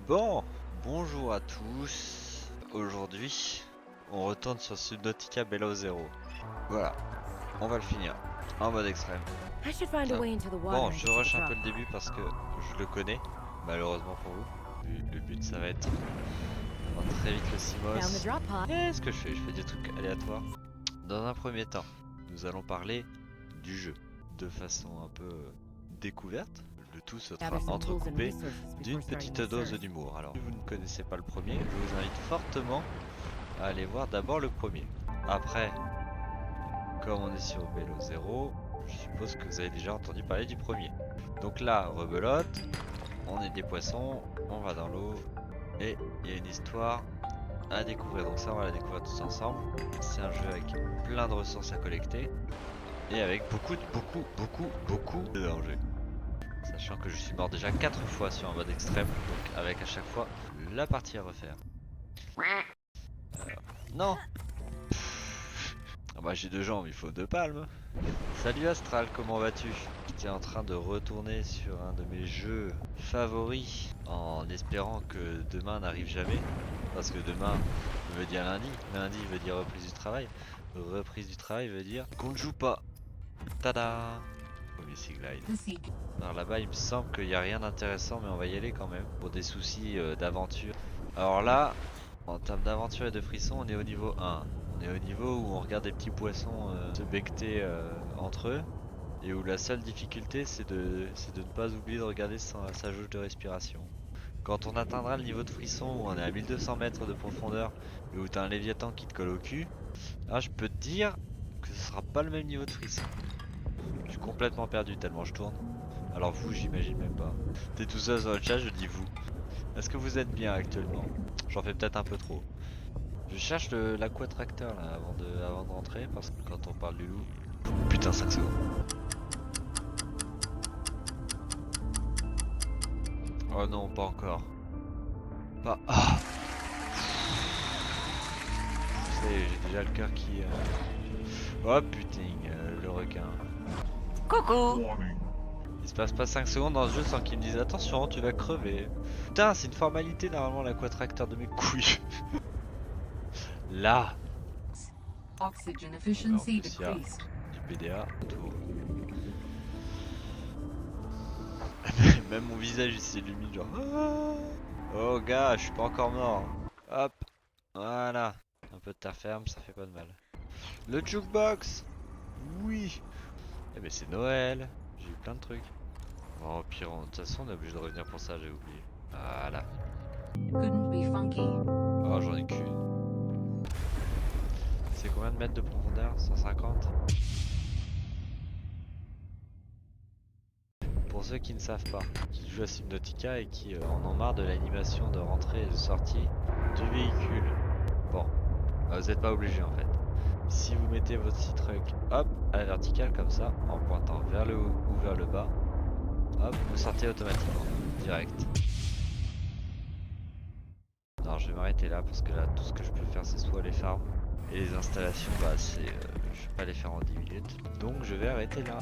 Bon, bonjour à tous. Aujourd'hui, on retourne sur Subnautica Below Zero. Voilà, on va le finir en mode extrême. I should find a way into the water Bon, and je get to the rush un drop peu le pod. début parce que je le connais, malheureusement pour vous. Le but, ça va être d'avoir très vite le Found the Simos. drop pod. Qu'est-ce que je fais? Je fais des trucs aléatoires. Dans un premier temps, nous allons parler du jeu de façon un peu découverte. Le tout sera Gather some tools and entrecoupé resources before d'une starting petite the dose search. d'humour. Alors, si vous ne connaissez pas le premier, je vous invite fortement à aller voir d'abord le premier. Après, comme on est sur Below Zero, je suppose que vous avez déjà entendu parler du premier. Donc là, rebelote, on est des poissons, on va dans l'eau, et il y a une histoire à découvrir. Donc ça, on va la découvrir tous ensemble. C'est un jeu avec plein de ressources à collecter, et avec beaucoup de dangers. Sachant que je suis mort déjà 4 fois sur un mode extrême, donc avec à chaque fois la partie à refaire. Non. Ah bah j'ai 2 jambes, il faut 2 palmes. Salut Astral, comment vas-tu? J'étais en train de retourner sur un de mes jeux favoris en espérant que demain n'arrive jamais. Parce que demain veut dire lundi, lundi veut dire reprise du travail veut dire qu'on ne joue pas. Tada! Premier Sea Glide. Alors là-bas il me semble qu'il n'y a rien d'intéressant mais on va y aller quand même. Pour des soucis d'aventure. Alors là, en termes d'aventure et de frisson, on est au niveau 1. On est au niveau où on regarde des petits poissons se becqueter entre eux. Et où la seule difficulté c'est de ne pas oublier de regarder sa jauge de respiration. Quand on atteindra le niveau de frisson où on est à 1200 mètres de profondeur et où t'as un léviathan qui te colle au cul, là je peux te dire que ce sera pas le même niveau de frisson. Je suis complètement perdu tellement je tourne. Alors vous, j'imagine même pas. T'es tout seul sur le chat, je dis vous. Est-ce que vous êtes bien actuellement? J'en fais peut-être un peu trop. Je cherche l'aquatracteur là avant de rentrer parce que quand on parle du loup... Putain, 5 secondes. Oh non, pas encore. Pas... Ah! Ça y est, j'ai déjà le cœur qui... Oh putain, le requin. Coucou! Il se passe pas 5 secondes dans ce jeu sans qu'il me dise attention, tu vas crever. Putain, c'est une formalité normalement l'aquatracteur de mes couilles. Là! Oxygen En efficiency plus, il y a decreased. du PDA autour. Même mon visage il s'illumine genre. Ah. Oh gars, je suis pas encore mort. Hop, voilà. Un peu de terre ferme, ça fait pas de mal. Le jukebox. Oui. Eh ben c'est Noël. J'ai eu plein de trucs. Oh pire, de toute façon on est obligé de revenir pour ça, j'ai oublié. Voilà. Couldn't be funky. Oh j'en ai qu'une. C'est combien de mètres de profondeur? 150? Pour ceux qui ne savent pas, qui jouent à Subnautica et qui en ont marre de l'animation de rentrée et de sortie du véhicule. Bon, vous n'êtes pas obligé en fait. Si vous mettez votre Sea-Truck hop à la verticale comme ça, en pointant vers le haut ou vers le bas, hop, vous sortez automatiquement, direct. Alors je vais m'arrêter là parce que là tout ce que je peux faire c'est soit les farms et les installations, bah c'est, je vais pas les faire en 10 minutes. Donc je vais arrêter là.